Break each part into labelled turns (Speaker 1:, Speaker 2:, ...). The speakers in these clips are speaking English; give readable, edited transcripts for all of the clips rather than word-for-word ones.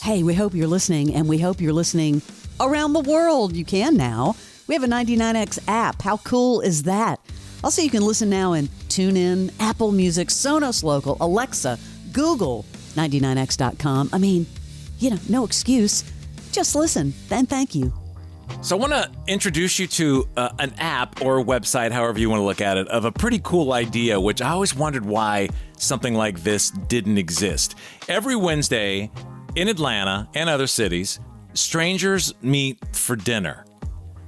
Speaker 1: Hey, we hope you're listening, and we hope you're listening around the world. You can now. We have a 99X app. How cool is that? Also, you can listen now in TuneIn, Apple Music, Sonos Local, Alexa, Google, 99x.com. I mean, no excuse. Just listen, and thank you.
Speaker 2: So I want to introduce you to an app or website, however you want to look at it, of a pretty cool idea, which I always wondered why something like this didn't exist. Every Wednesday in Atlanta and other cities, strangers meet for dinner.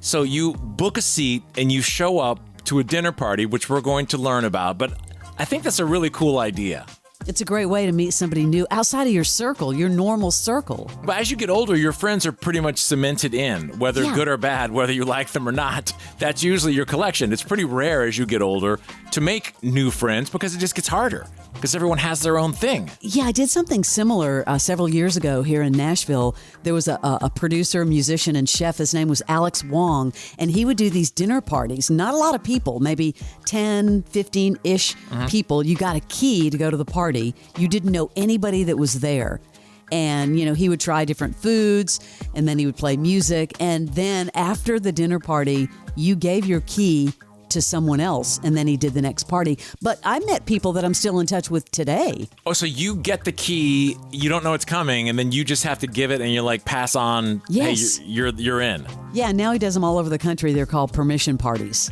Speaker 2: So you book a seat and you show up to a dinner party, which we're going to learn about. But I think that's a really cool idea.
Speaker 1: It's a great way to meet somebody new outside of your circle, your normal circle.
Speaker 2: But as you get older, your friends are pretty much cemented in, whether good or bad, whether you like them or not. That's usually your collection. It's pretty rare as you get older to make new friends because it just gets harder because everyone has their own thing.
Speaker 1: Yeah, I did something similar several years ago here in Nashville. There was a producer, musician, and chef. His name was Alex Wong, and he would do these dinner parties. Not a lot of people, maybe 10, 15-ish people. You got a key to go to the party. You didn't know anybody that was there. And, he would try different foods, and then he would play music. And then after the dinner party, you gave your key to someone else, and then he did the next party. But I met people that I'm still in touch with today.
Speaker 2: Oh, so you get the key, you don't know it's coming, and then you just have to give it, and you're like, pass on,
Speaker 1: yes.
Speaker 2: Hey, you're in.
Speaker 1: Yeah, now he does them all over the country. They're called permission parties.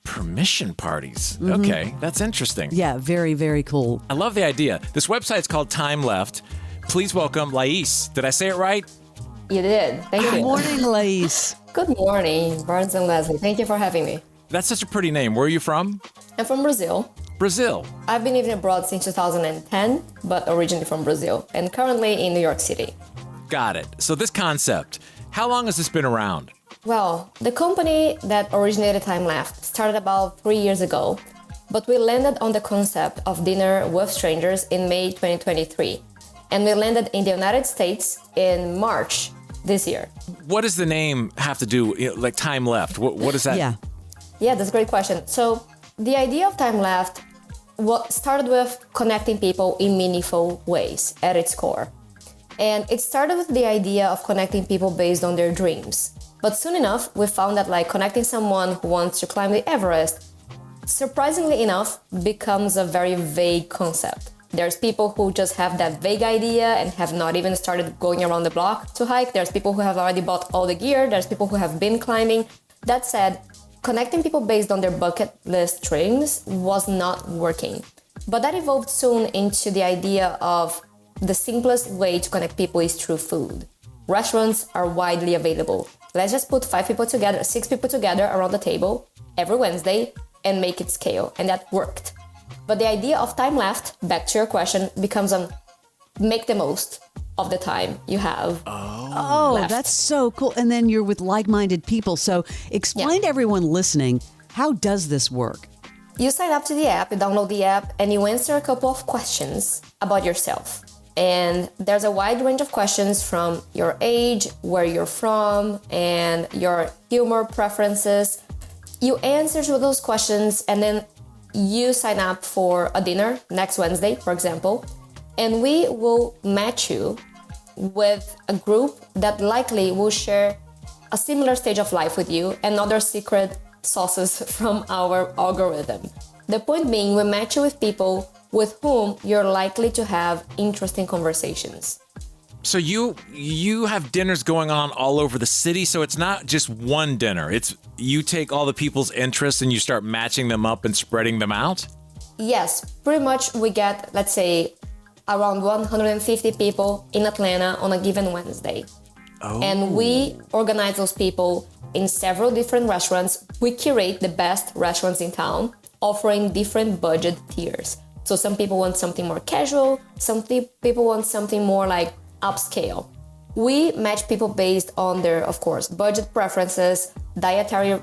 Speaker 2: Permission parties. Okay, that's interesting.
Speaker 1: Yeah, very, very cool.
Speaker 2: I love the idea. This website's called Timeleft. Please welcome Lais. Did I say it right?
Speaker 3: You did. Thank you.
Speaker 1: Good morning, Lais.
Speaker 3: Good morning, Barnes and Leslie. Thank you for having me.
Speaker 2: That's such a pretty name. Where are you from?
Speaker 3: I'm from Brazil.
Speaker 2: Brazil.
Speaker 3: I've been living abroad since 2010, but originally from Brazil, and currently in New York City.
Speaker 2: Got it. So this concept, how long has this been around?
Speaker 3: Well, the company that originated Timeleft started about 3 years ago, but we landed on the concept of dinner with strangers in May 2023. And we landed in the United States in March this year.
Speaker 2: What does the name have to do, like Timeleft? What is that?
Speaker 3: Yeah, that's a great question. So the idea of Timeleft started with connecting people in meaningful ways at its core. And it started with the idea of connecting people based on their dreams. But soon enough, we found that connecting someone who wants to climb the Everest, surprisingly enough, becomes a very vague concept. There's people who just have that vague idea and have not even started going around the block to hike. There's people who have already bought all the gear. There's people who have been climbing. That said, connecting people based on their bucket list dreams was not working. But that evolved soon into the idea of the simplest way to connect people is through food. Restaurants are widely available. Let's just put 6 people together around the table every Wednesday and make it scale. And that worked. But the idea of Timeleft, back to your question, becomes make the most of the time you have.
Speaker 1: Oh,
Speaker 3: left.
Speaker 1: That's so cool. And then you're with like-minded people. So explain to everyone listening, how does this work?
Speaker 3: You sign up to the app, you download the app, and you answer a couple of questions about yourself. And there's a wide range of questions from your age, where you're from, and your humor preferences. You answer to those questions, and then you sign up for a dinner next Wednesday, for example, and we will match you with a group that likely will share a similar stage of life with you and other secret sauces from our algorithm. The point being, we match you with people with whom you're likely to have interesting conversations.
Speaker 2: So you have dinners going on all over the city, so it's not just one dinner. It's you take all the people's interests and you start matching them up and spreading them out?
Speaker 3: Yes, pretty much we get, let's say, around 150 people in Atlanta on a given Wednesday.
Speaker 2: Oh.
Speaker 3: And we organize those people in several different restaurants. We curate the best restaurants in town, offering different budget tiers. So some people want something more casual, some people want something more like upscale. We match people based on their, of course, budget preferences, dietary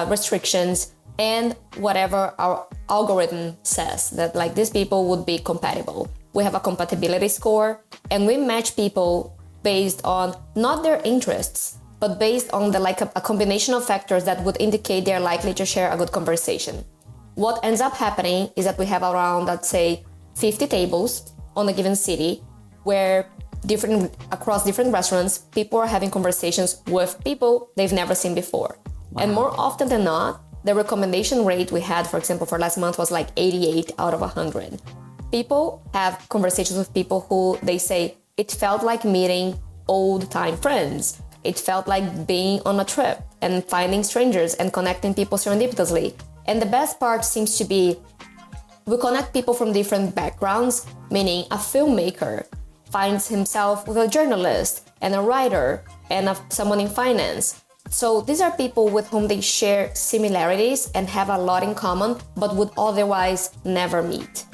Speaker 3: restrictions, and whatever our algorithm says that these people would be compatible. We have a compatibility score, and we match people based on not their interests, but based on a combination of factors that would indicate they're likely to share a good conversation. What ends up happening is that we have around, let's say, 50 tables on a given city where across different restaurants, people are having conversations with people they've never seen before. Wow. And more often than not, the recommendation rate we had, for example, for last month was like 88 out of 100. People have conversations with people who they say, it felt like meeting old-time friends. It felt like being on a trip and finding strangers and connecting people serendipitously. And the best part seems to be we connect people from different backgrounds, meaning a filmmaker finds himself with a journalist and a writer and someone in finance. So these are people with whom they share similarities and have a lot in common, but would otherwise never meet.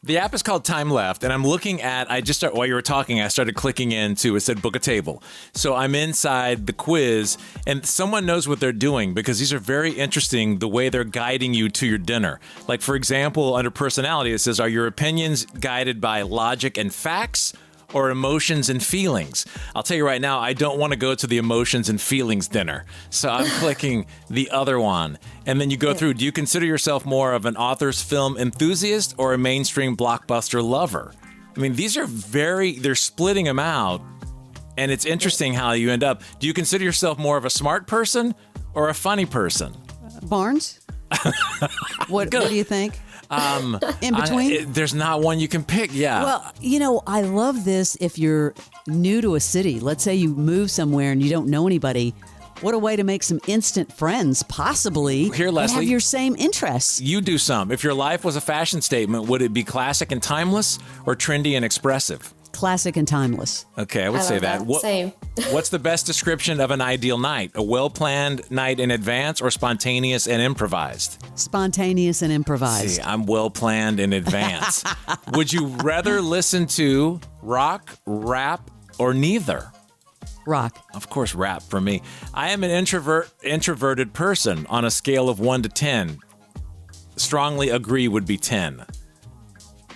Speaker 2: The app is called Timeleft, and I'm looking at, while you were talking, I started clicking into, it said book a table. So I'm inside the quiz, and someone knows what they're doing because these are very interesting, the way they're guiding you to your dinner. Like, for example, under personality, it says, are your opinions guided by logic and facts or emotions and feelings? I'll tell you right now, I don't want to go to the emotions and feelings dinner. So I'm clicking the other one. And then you go through, do you consider yourself more of an author's film enthusiast or a mainstream blockbuster lover? I mean, these are they're splitting them out. And it's interesting how you end up. Do you consider yourself more of a smart person or a funny person?
Speaker 1: Barnes? What do you think? In between?
Speaker 2: There's not one you can pick, yeah.
Speaker 1: Well, I love this if you're new to a city. Let's say you move somewhere and you don't know anybody. What a way to make some instant friends, possibly.
Speaker 2: Here, Leslie,
Speaker 1: and have your same interests.
Speaker 2: You do some. If your life was a fashion statement, would it be classic and timeless or trendy and expressive?
Speaker 1: Classic and timeless.
Speaker 2: Okay, I would say that.
Speaker 3: Same.
Speaker 2: What's the best description of an ideal night? A well-planned night in advance or spontaneous and improvised?
Speaker 1: Spontaneous and improvised.
Speaker 2: See, I'm well-planned in advance. Would you rather listen to rock, rap, or neither?
Speaker 1: Rock.
Speaker 2: Of course, rap for me. I am an introverted person on a scale of 1 to 10. Strongly agree would be 10.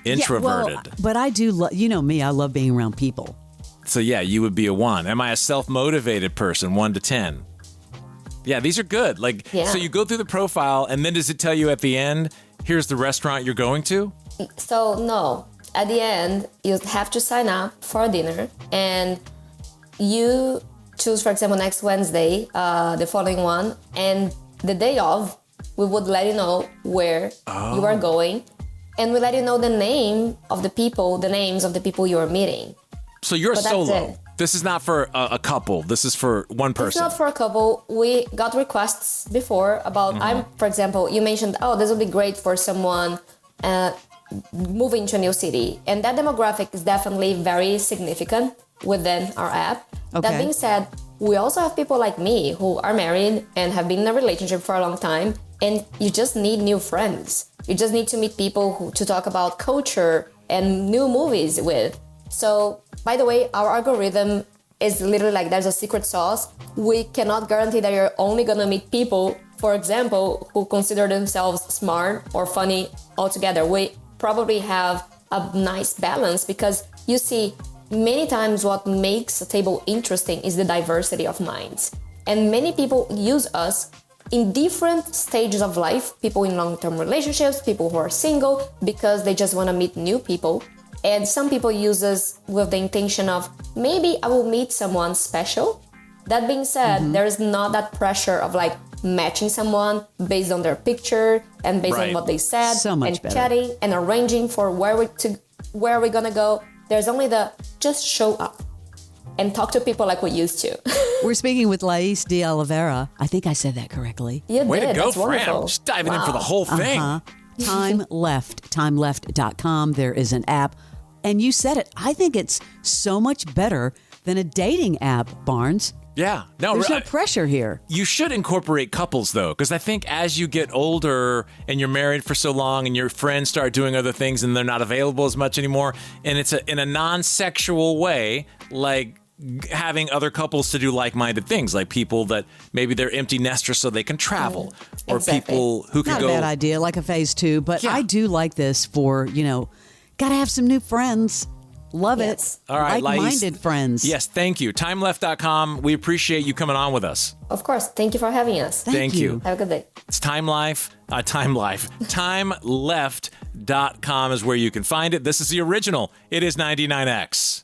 Speaker 2: Introverted.
Speaker 1: Yeah, but I do, you know me, I love being around people.
Speaker 2: So yeah, you would be a 1. Am I a self-motivated person, 1 to 10? Yeah, these are good. So you go through the profile, and then does it tell you at the end, here's the restaurant you're going to?
Speaker 3: So no, at the end, you have to sign up for a dinner, and you choose, for example, next Wednesday, the following one, and the day of, we would let you know where you are going. And we let you know the names of the people you are meeting.
Speaker 2: So you're solo. This is not for a couple. This is for one person.
Speaker 3: It's not for a couple. We got requests before about, for example, you mentioned, this would be great for someone moving to a new city. And that demographic is definitely very significant within our app. Okay. That being said, we also have people like me who are married and have been in a relationship for a long time. And you just need new friends. You just need to meet people to talk about culture and new movies with. So, by the way, our algorithm is literally like there's a secret sauce. We cannot guarantee that you're only gonna meet people, for example, who consider themselves smart or funny altogether. We probably have a nice balance because you see, many times what makes a table interesting is the diversity of minds. And many people use us in different stages of life, people in long-term relationships, people who are single, because they just want to meet new people. And some people use us with the intention of, maybe I will meet someone special. That being said, there's not that pressure of like matching someone based on their picture and based on what they said,
Speaker 1: so much better.
Speaker 3: Chatting and arranging for where we're gonna go. There's only the just show up and talk to people like we used to.
Speaker 1: We're speaking with Lais de Oliveira. I think I said that correctly.
Speaker 2: Way to go, Fram. Just diving in for the whole thing.
Speaker 1: Timeleft, timeleft.com. There is an app. And you said it. I think it's so much better than a dating app, Barnes.
Speaker 2: Yeah.
Speaker 1: There's no pressure here.
Speaker 2: You should incorporate couples, though, because I think as you get older and you're married for so long and your friends start doing other things and they're not available as much anymore, and it's in a non-sexual way, like having other couples to do like-minded things, like people that maybe they're empty nesters so they can travel, or people who can go.
Speaker 1: Not a bad idea, like a phase 2, but I do like this for, gotta have some new friends. Love it.
Speaker 2: All right,
Speaker 1: like-minded friends.
Speaker 2: Yes, thank you. Timeleft.com. We appreciate you coming on with us.
Speaker 3: Of course. Thank you for having us.
Speaker 2: Thank you.
Speaker 3: Have a good day.
Speaker 2: It's Timeleft.com is where you can find it. This is the original. It is 99X.